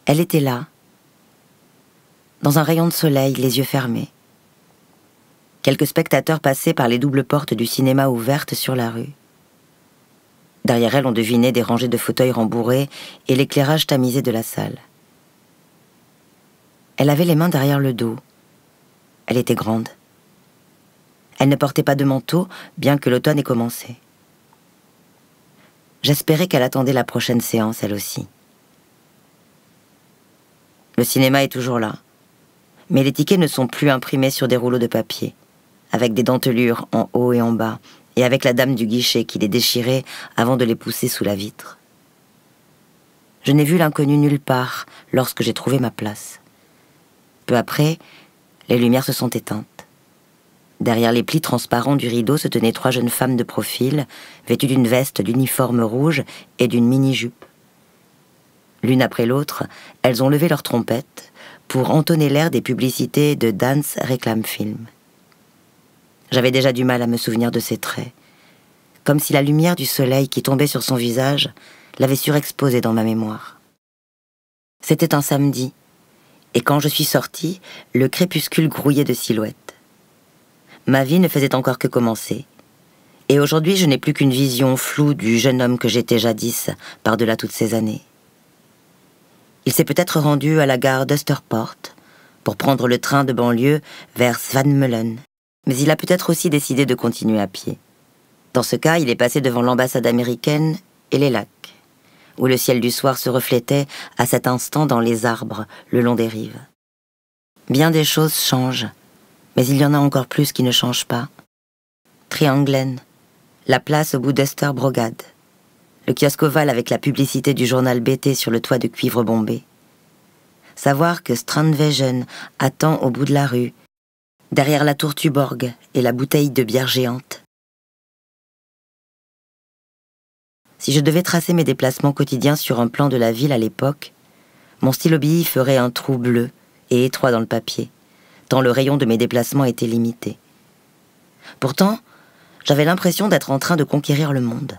Elle était là, dans un rayon de soleil, les yeux fermés. Quelques spectateurs passaient par les doubles portes du cinéma ouvertes sur la rue. Derrière elle, on devinait des rangées de fauteuils rembourrés et l'éclairage tamisé de la salle. Elle avait les mains derrière le dos. Elle était grande. Elle ne portait pas de manteau, bien que l'automne ait commencé. J'espérais qu'elle attendait la prochaine séance, elle aussi. Le cinéma est toujours là, mais les tickets ne sont plus imprimés sur des rouleaux de papier, avec des dentelures en haut et en bas, et avec la dame du guichet qui les déchirait avant de les pousser sous la vitre. Je n'ai vu l'inconnu nulle part lorsque j'ai trouvé ma place. Peu après, les lumières se sont éteintes. Derrière les plis transparents du rideau se tenaient 3 jeunes femmes de profil, vêtues d'une veste d'uniforme rouge et d'une mini-jupe. L'une après l'autre, elles ont levé leurs trompettes pour entonner l'air des publicités de Dance Réclame Film. J'avais déjà du mal à me souvenir de ses traits, comme si la lumière du soleil qui tombait sur son visage l'avait surexposé dans ma mémoire. C'était un samedi, et quand je suis sortie, le crépuscule grouillait de silhouettes. Ma vie ne faisait encore que commencer, et aujourd'hui je n'ai plus qu'une vision floue du jeune homme que j'étais jadis, par-delà toutes ces années. Il s'est peut-être rendu à la gare d'Österport pour prendre le train de banlieue vers Svanmeulen, mais il a peut-être aussi décidé de continuer à pied. Dans ce cas, il est passé devant l'ambassade américaine et les lacs, où le ciel du soir se reflétait à cet instant dans les arbres le long des rives. Bien des choses changent, mais il y en a encore plus qui ne changent pas. Trianglen, la place au bout d'Österbrogade, le kiosque ovale avec la publicité du journal BT sur le toit de cuivre bombé. Savoir que Strandvejen attend au bout de la rue, derrière la tour Tuborg et la bouteille de bière géante. Si je devais tracer mes déplacements quotidiens sur un plan de la ville à l'époque, mon stylo bille ferait un trou bleu et étroit dans le papier, tant le rayon de mes déplacements était limité. Pourtant, j'avais l'impression d'être en train de conquérir le monde.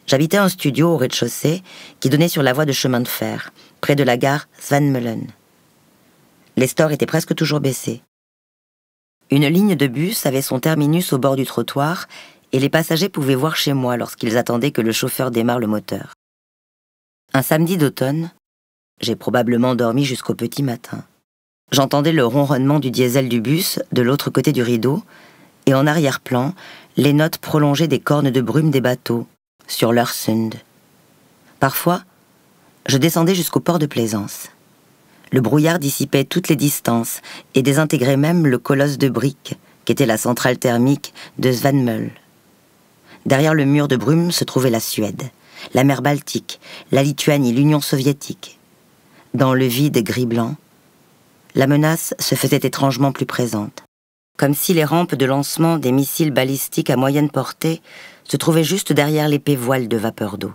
J'habitais un studio au rez-de-chaussée qui donnait sur la voie de chemin de fer, près de la gare Svanmeulen. Les stores étaient presque toujours baissés. Une ligne de bus avait son terminus au bord du trottoir et les passagers pouvaient voir chez moi lorsqu'ils attendaient que le chauffeur démarre le moteur. Un samedi d'automne, j'ai probablement dormi jusqu'au petit matin. J'entendais le ronronnement du diesel du bus de l'autre côté du rideau et en arrière-plan, les notes prolongées des cornes de brume des bateaux sur l'Øresund. Parfois, je descendais jusqu'au port de plaisance. Le brouillard dissipait toutes les distances et désintégrait même le colosse de briques qu'était la centrale thermique de Svanmøl. Derrière le mur de brume se trouvait la Suède, la mer Baltique, la Lituanie, l'Union soviétique. Dans le vide gris-blanc, la menace se faisait étrangement plus présente, comme si les rampes de lancement des missiles balistiques à moyenne portée se trouvaient juste derrière l'épais voile de vapeur d'eau.